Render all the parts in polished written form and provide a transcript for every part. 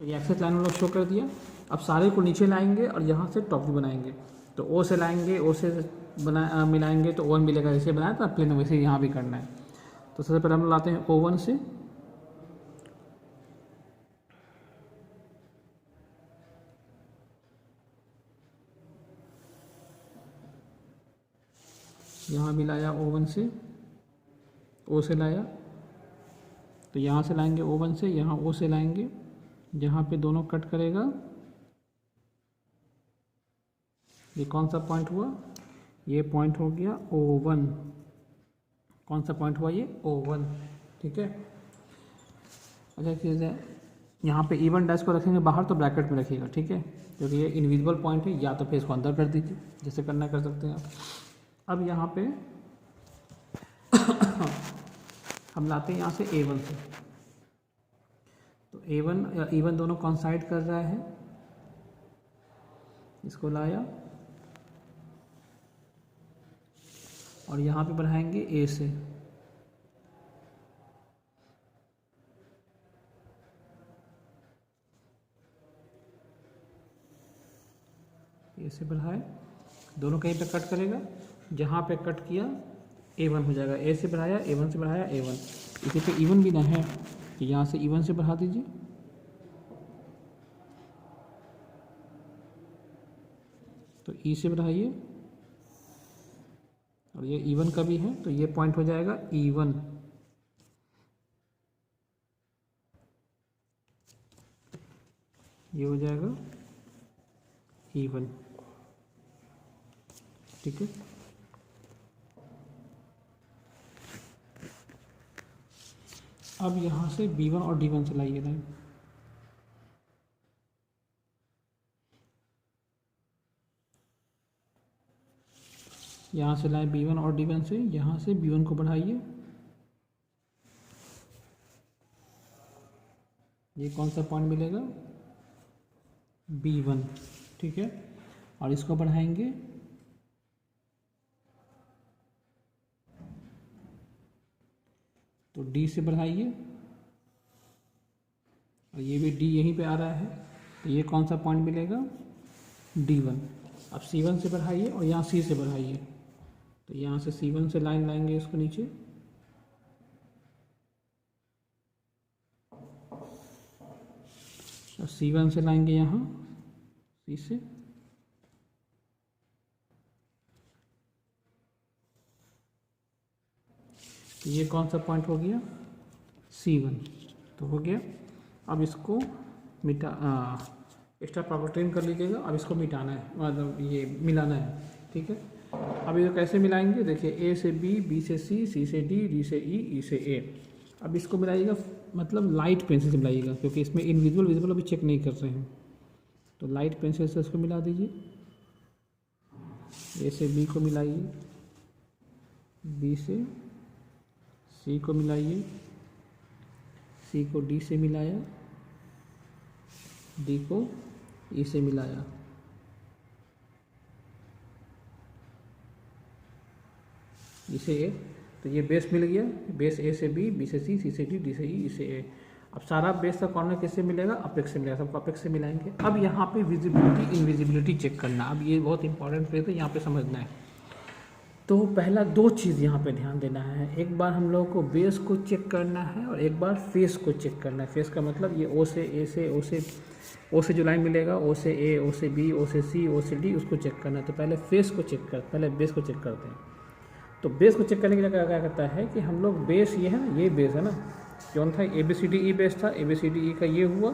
तो ये access line हम लोग शो कर दिया। अब सारे को नीचे लाएंगे और यहाँ से टॉप व्यू बनाएंगे। तो ओ से लाएंगे, ओ से मिलाएंगे तो O1 मिलेगा। जैसे बनाया था प्लेन, वैसे यहाँ भी करना है। तो सबसे पहले हम लोग लाते हैं O1 से, यहाँ भी लाया O1 से, O से लाया, तो यहाँ से लाएंगे O1 से, यहाँ O से लाएंगे, जहाँ पे दोनों कट करेगा ये कौन सा पॉइंट हुआ, ये पॉइंट हो गया O1। कौन सा पॉइंट हुआ, ये O1। ठीक है। अच्छा चीज़ है, यहाँ पे E1 डैश को रखेंगे बाहर तो ब्रैकेट में रखिएगा। ठीक है, क्योंकि ये इनविजिबल पॉइंट है, या तो फिर इसको अंदर कर दीजिए, जैसे करना कर सकते हैं आप। अब यहाँ पे हम लाते हैं यहाँ से A1 से। तो A1 दोनों कॉन्साइड कर रहा है, इसको लाया और यहाँ पे बढ़ाएंगे A से। A से बढ़ाए, दोनों कहीं पे कट करेगा, जहाँ पे कट किया A1 हो जाएगा। A से बढ़ाया, A1 से बढ़ाया, A1। इसी पे E1 भी ना है तो यहाँ से E1 से बढ़ा दीजिए, तो E से बढ़ाइए, और ये E1 का भी है तो ये पॉइंट हो जाएगा E1। ये हो जाएगा E1। ठीक है। अब यहाँ से B1 और D1 से लाइए लाइन। यहाँ से लाए B1 और D1 से, यहाँ से B1 को बढ़ाइए, ये कौन सा पॉइंट मिलेगा, B1। ठीक है, और इसको बढ़ाएंगे तो D से बढ़ाइए, और ये भी D यहीं पे आ रहा है तो ये कौन सा पॉइंट मिलेगा, D1। अब C1 से बढ़ाइए और यहाँ C से बढ़ाइए, तो यहाँ से C1 से लाइन लाएंगे इसको नीचे, और C1 से लाएंगे यहाँ C से, तो ये कौन सा पॉइंट हो गया, C1। तो हो गया। अब इसको एक्स्ट्रा प्रॉपर्टी कर लीजिएगा। अब इसको मिटाना है, मतलब ये मिलाना है। ठीक है, अब ये कैसे मिलाएंगे, देखिए A से B, B से C, C से D, D से E, E से A। अब इसको मिलाइएगा, मतलब लाइट पेंसिल से मिलाइएगा, क्योंकि इसमें इनविजिबल विजिबल अभी चेक नहीं कर रहे हैं। तो लाइट पेंसिल से इसको मिला दीजिए। A से B को मिलाइए, B से C को मिलाइए, C को D से मिलाया, D को E से मिलाया, इसे A। तो ये बेस मिल गया, बेस A से B, B से C, C से D, D से E, E से A। अब सारा बेस का कॉर्नर किससे मिलेगा, अपेक्स से मिलेगा, सबको अपेक्स से मिलाएंगे। अब यहाँ पे विजिबिलिटी इनविजिबिलिटी चेक करना, अब ये बहुत इंपॉर्टेंट फेज है, यहाँ पे समझना है। तो पहला दो चीज़ यहाँ पे ध्यान देना है, एक बार हम लोगों को बेस को चेक करना है और एक बार फेस को चेक करना है। फेस का मतलब ये O से जो लाइन मिलेगा, O से A, O से B, O से C, O से D, उसको चेक करना है। तो पहले फेस को चेक कर, पहले बेस को चेक करते हैं। तो बेस को चेक करने के लिए क्या करता है कि हम लोग बेस, ये है ना, ये बेस है ना, कौन था, ABCDE बेस था, ABCDE का ये हुआ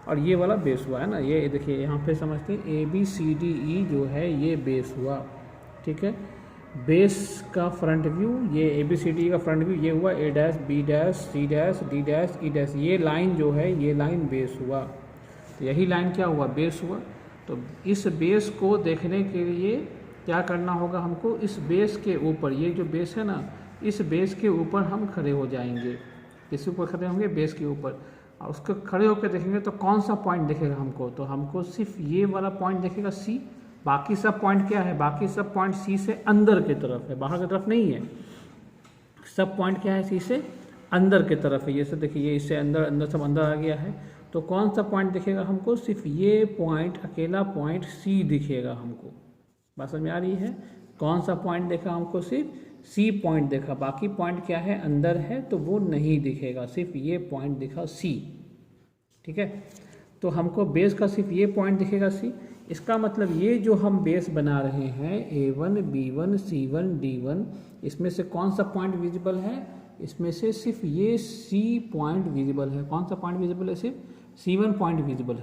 और ये वाला बेस हुआ है ना। ये देखिए यहाँ पे समझते हैं, ABCDE जो है ये बेस हुआ। ठीक है, बेस का फ्रंट व्यू, ये ABCDE का फ्रंट व्यू ये हुआ, A dash, B dash, C dash, D dash, E dash. ये लाइन जो है ये लाइन बेस हुआ। तो यही लाइन क्या हुआ, बेस हुआ। तो इस बेस को देखने के लिए क्या करना होगा हमको, इस बेस के ऊपर, ये जो बेस है ना, इस बेस के ऊपर हम खड़े हो जाएंगे। किस ऊपर खड़े होंगे, बेस के ऊपर। और उसको खड़े होकर देखेंगे तो कौन सा पॉइंट दिखेगा हमको, तो हमको सिर्फ ये वाला पॉइंट दिखेगा C। बाकी सब पॉइंट क्या है, बाकी सब पॉइंट C से अंदर की तरफ है, बाहर की तरफ नहीं है। सब पॉइंट क्या है, C से अंदर की तरफ है। ये सब देखिए, ये इससे अंदर अंदर सब अंदर आ गया है। तो कौन सा पॉइंट दिखेगा हमको? सिर्फ ये पॉइंट, अकेला पॉइंट सी दिखेगा हमको। बात समझ में आ रही है? कौन सा पॉइंट देखा हमको? सिर्फ सी पॉइंट देखा, बाकी पॉइंट क्या है? अंदर है, तो वो नहीं दिखेगा, सिर्फ ये पॉइंट दिखा सी। ठीक है, तो हमको बेस का सिर्फ ये पॉइंट दिखेगा सी। इसका मतलब ये जो हम बेस बना रहे हैं A1, B1, C1, D1, इसमें से कौन सा पॉइंट विजिबल है? इसमें से सिर्फ ये C पॉइंट विजिबल है। कौन सा पॉइंट विजिबल है? सिर्फ C1 पॉइंट विजिबल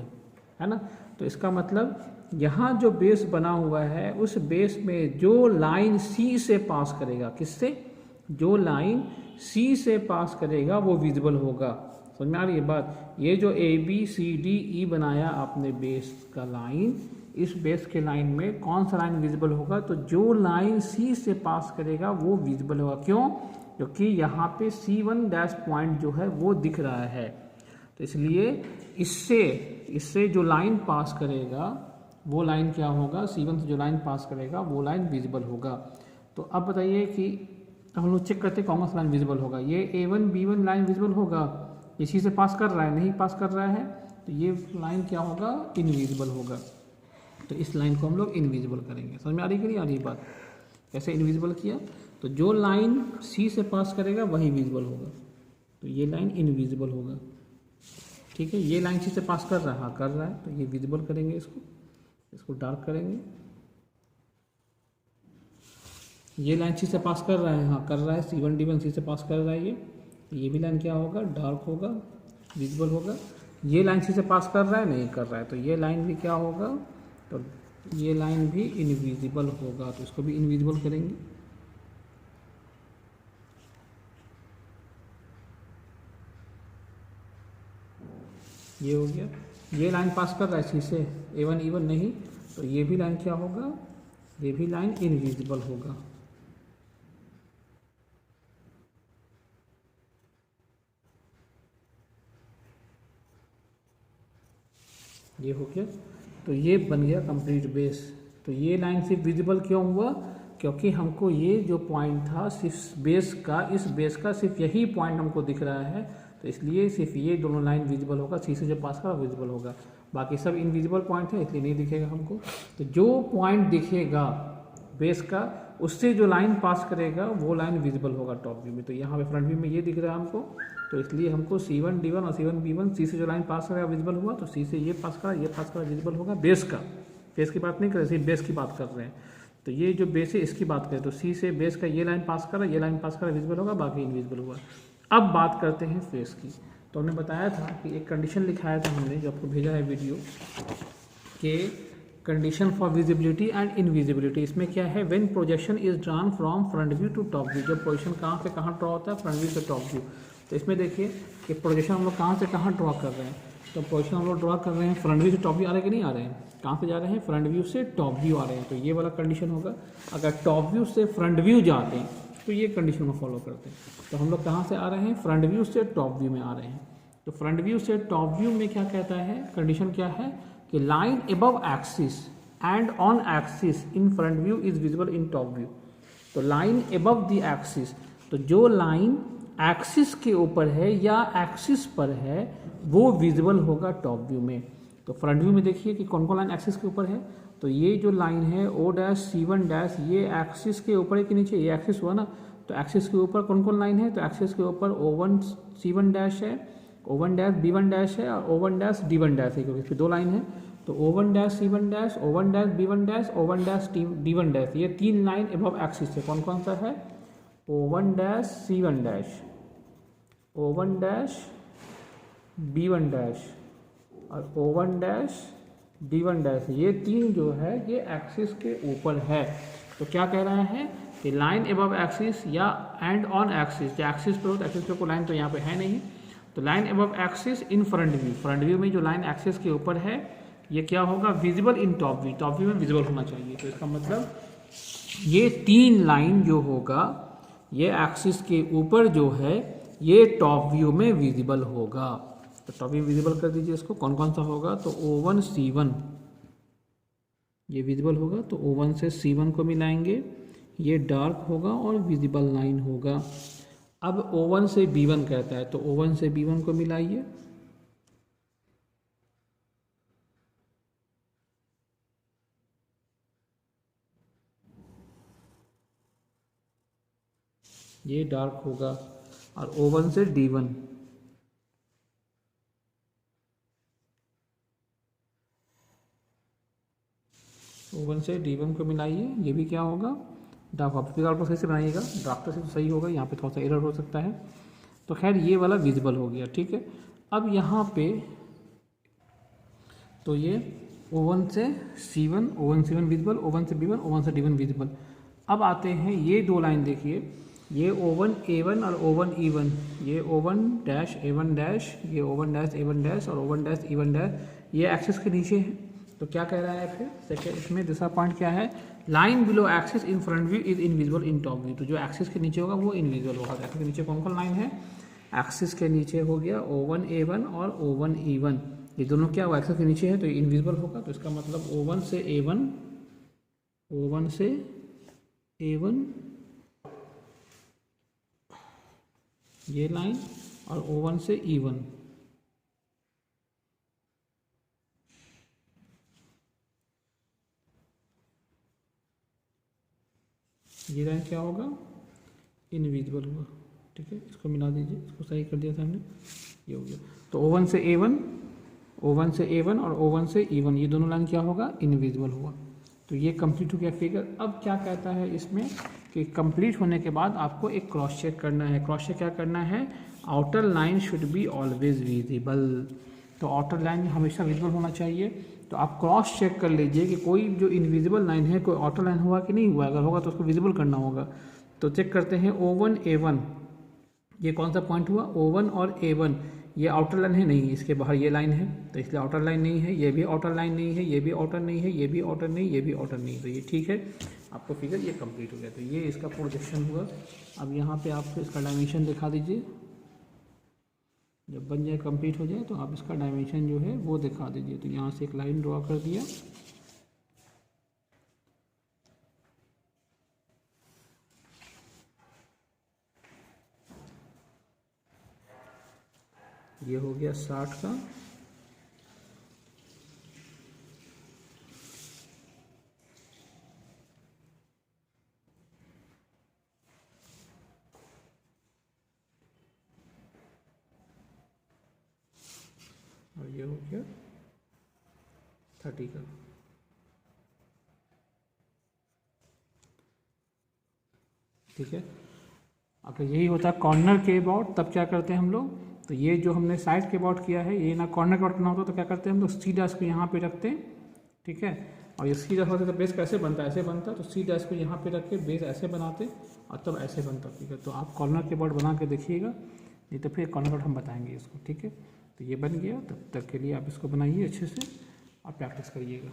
है ना। तो इसका मतलब यहाँ जो बेस बना हुआ है, उस बेस में जो लाइन C से पास करेगा, किससे? जो लाइन C से पास करेगा वो विजिबल होगा। समझ में आ रही है बात? ये जो ABCDE बनाया आपने बेस का लाइन, इस बेस के लाइन में कौन सा लाइन विजिबल होगा? तो जो लाइन C से पास करेगा वो विजिबल होगा। क्यों? क्योंकि यहाँ पे C1 डैश पॉइंट जो है वो दिख रहा है, तो इसलिए इससे जो लाइन पास करेगा वो लाइन क्या होगा? C1 से जो लाइन पास करेगा वो लाइन विजिबल होगा। तो अब बताइए कि हम लोग चेक करते कौन सा लाइन विजिबल होगा। ये A1 B1 लाइन विजिबल होगा, इसी से पास कर रहा है, नहीं पास कर रहा है, तो ये लाइन क्या होगा? इनविजिबल होगा। तो इस लाइन को हम लोग इनविजिबल करेंगे। समझ में आ रही कि नहीं आ रही बात? कैसे इनविजिबल किया? तो जो लाइन C से पास करेगा वही विजिबल होगा, तो ये लाइन इनविजिबल होगा। ठीक है, ये लाइन C से पास कर रहा है, हाँ कर रहा है, तो ये विजिबल करेंगे, इसको डार्क करेंगे। ये लाइन C से पास कर रहा है, हाँ कर रहा है, C1 D1 C से पास कर रहा है, ये भी लाइन क्या होगा? डार्क होगा, विजिबल होगा। ये लाइन C से पास कर रहा है, नहीं कर रहा है, तो ये लाइन भी क्या होगा? तो ये लाइन भी इनविजिबल होगा, तो इसको भी इनविजिबल करेंगे। ये हो गया। ये लाइन पास कर रहा है C से, A1 E1 नहीं, तो ये भी लाइन क्या होगा? ये भी लाइन इनविजिबल होगा। ये हो गया, तो ये बन गया कंप्लीट बेस। तो ये लाइन सिर्फ विजिबल क्यों हुआ? क्योंकि हमको ये जो पॉइंट था सिर्फ बेस का, इस बेस का सिर्फ यही पॉइंट हमको दिख रहा है, तो इसलिए सिर्फ ये दोनों लाइन विजिबल होगा। C से जो पास करा विजिबल होगा, बाकी सब इनविजिबल पॉइंट है, इसलिए नहीं दिखेगा हमको। तो जो पॉइंट दिखेगा बेस का, उससे जो लाइन पास करेगा वो लाइन विजिबल होगा टॉप व्यू में। तो यहाँ पे फ्रंट व्यू में ये दिख रहा है हमको, तो इसलिए हमको C1 D1 और C1 B1, C से जो लाइन पास करेगा विजिबल हुआ, तो C से ये पास करा, ये पास करा, विजिबल होगा बेस का। बेस की बात नहीं कर रहे, सिर्फ बेस की बात कर रहे हैं। तो ये जो बेस है इसकी बात करें, तो C से बेस का ये लाइन पास करा, ये लाइन पास करा, विजिबल होगा, बाकी इनविजिबल हुआ। अब बात करते हैं फेस की। तो हमने बताया था कि एक कंडीशन लिखाया था हमने, जो आपको भेजा है वीडियो, के condition for visibility and invisibility. इसमें क्या है? When projection is drawn from front view to top view. जब प्रोजेक्शन कहाँ से कहाँ ड्रॉ होता है? फ्रंट व्यू से टॉप व्यू। तो इसमें देखिए कि प्रोजेक्शन हम लोग कहाँ से कहाँ ड्रॉ कर रहे हैं। तो प्रोजेक्शन हम लोग ड्रॉ कर रहे हैं फ्रंट व्यू से टॉप व्यू आ रहे हैं कि नहीं आ रहे हैं? कहाँ से जा रहे हैं? फ्रंट व्यू से टॉप व्यू आ रहे हैं, तो ये वाला कंडीशन होगा। अगर टॉप व्यू से फ्रंट व्यू जाते हैं तो ये कंडीशन को फॉलो करते हैं। तो हम लोग कहाँ से आ रहे हैं? फ्रंट व्यू से टॉप व्यू में आ रहे हैं। तो फ्रंट व्यू से टॉप व्यू में क्या कहता है? कंडीशन क्या है कि line above axis and on axis in front view is visible in top view. तो लाइन अबव द एक्सिस, तो जो लाइन एक्सिस के ऊपर है या एक्सिस पर है वो विजिबल होगा टॉप व्यू में। तो फ्रंट व्यू में देखिए कि कौन कौन लाइन एक्सिस के ऊपर है। तो ये जो लाइन है O', ये एक्सिस के ऊपर है कि नीचे? ये एक्सिस हुआ ना, तो एक्सिस के ऊपर कौन कौन लाइन है? तो एक्सिस के ऊपर O1 C1' है, O1' B1' है और O1' D1' है, क्योंकि इसमें दो लाइन है। तो O1' C1', O1' B1', O1' D1', ये तीन लाइन अबव एक्सिस है। कौन कौन सा है? O1' C1', O1' B1' और O1' D1', ये तीन जो है ये एक्सिस के ऊपर है। तो क्या कह रहा है कि लाइन अबव एक्सिस या एंड ऑन एक्सिस, जो एक्सिस पर हो तो एक्सिस पे कोई लाइन तो यहाँ पे है नहीं, तो line above axis in front view, front view में जो लाइन एक्सिस के ऊपर है ये क्या होगा? Visible in top view, top view में विजिबल होना चाहिए। तो इसका मतलब ये तीन लाइन जो होगा ये एक्सिस के ऊपर जो है ये टॉप व्यू में विजिबल होगा। तो टॉप व्यू विजिबल कर दीजिए इसको। कौन कौन सा होगा? तो O1 C1 ये विजिबल होगा, तो O1 से C1 को मिलाएंगे, ये डार्क होगा और विजिबल लाइन होगा। अब O1 से B1 कहता है, तो O1 से B1 को मिलाइए, ये डार्क होगा, और O1 से D1, O1 से D1 को मिलाइए, ये भी क्या होगा, डार्क होगा। फिगर को सही से बनाइएगा, ड्राफ्टर से तो सही होगा, यहाँ पे थोड़ा सा एरर हो सकता है। तो खैर ये वाला विजिबल हो गया, ठीक है। अब यहाँ पे तो ये O1 से C1, O1 C1 visible, O1 से B1, O1 से D1 विजिबल। अब आते हैं ये दो लाइन देखिए, ये O1 A1 और O1 E1, ये O1 डैश A1 डैश, ये O1 डैश A1 डैश और O1 डैश E1 डैश, ये एक्सिस के नीचे है। तो क्या कह रहा है फिर सेकेंड इसमें दूसरा पॉइंट क्या है, line below axis in front view is invisible in top view. तो जो एक्सिस के नीचे होगा वो इनविजिबल होगा। एक्सिस के नीचे कौन कौन लाइन है, एक्सिस के नीचे हो गया O1 A1 और O1 E1, ये दोनों क्या हुआ, एक्सिस के नीचे है तो ये इनविजिबल होगा। तो इसका मतलब O1 से A1, O1 से A1 ये लाइन, और O1 से E1, ये लाइन क्या होगा, इनविजिबल हुआ, ठीक है। इसको मिला दीजिए, इसको सही कर दिया था हमने, ये हो गया। तो O1 से A1, O1 से A1 और O1 से E1, ये दोनों लाइन क्या होगा, इनविजिबल हुआ। तो ये कंप्लीट हो गया फिगर। अब क्या कहता है इसमें कि कंप्लीट होने के बाद आपको एक क्रॉस चेक करना है। क्रॉस चेक क्या करना है, outer line should be always visible. तो आउटर लाइन हमेशा विजिबल होना चाहिए। तो आप क्रॉस चेक कर लीजिए कि कोई जो इनविजिबल लाइन है, कोई आउटर लाइन हुआ कि नहीं हुआ। अगर होगा तो उसको विजिबल करना होगा। तो चेक करते हैं O1 A1, ये कौन सा पॉइंट हुआ, O1 और A1, ये आउटर लाइन है, नहीं, इसके बाहर ये लाइन है, तो इसलिए आउटर लाइन नहीं है। ये भी आउटर लाइन नहीं है, ये भी आउटर नहीं है, ये भी आउटर नहीं, ये भी आउटर नहीं, तो ये ठीक है। आपको फिगर ये कंप्लीट हो गया। तो ये इसका प्रोजेक्शन हुआ। अब यहाँ पे आप इसका डायमेंशन दिखा दीजिए। जब बन जाए कंप्लीट हो जाए तो आप इसका डायमेंशन जो है वो दिखा दीजिए। तो यहाँ से एक लाइन ड्रॉ कर दिया, ये हो गया 60 का, और ये हो गया 30 का। ठीक है। अगर यही होता कॉर्नर के अबाउट, तब क्या करते हैं हम लोग, तो ये जो हमने साइड के अबाउट किया है, ये ना कॉर्नर के अबाउट करना होता तो क्या करते हैं हम लोग, सी डैश को यहाँ पे रखते हैं, ठीक है। और ये सी डैश होता तो बेस कैसे बनता है, ऐसे बनता। तो सी डैश को यहाँ पे रख के बेस ऐसे बनाते और तब ऐसे बनता, ठीक है। तो आप कॉर्नर के अबाउट बना के देखिएगा, नहीं तो फिर कॉर्नर के अबाउट हम बताएंगे इसको, ठीक है। तो ये बन गया, तब तक के लिए आप इसको बनाइए अच्छे से और प्रैक्टिस करिएगा।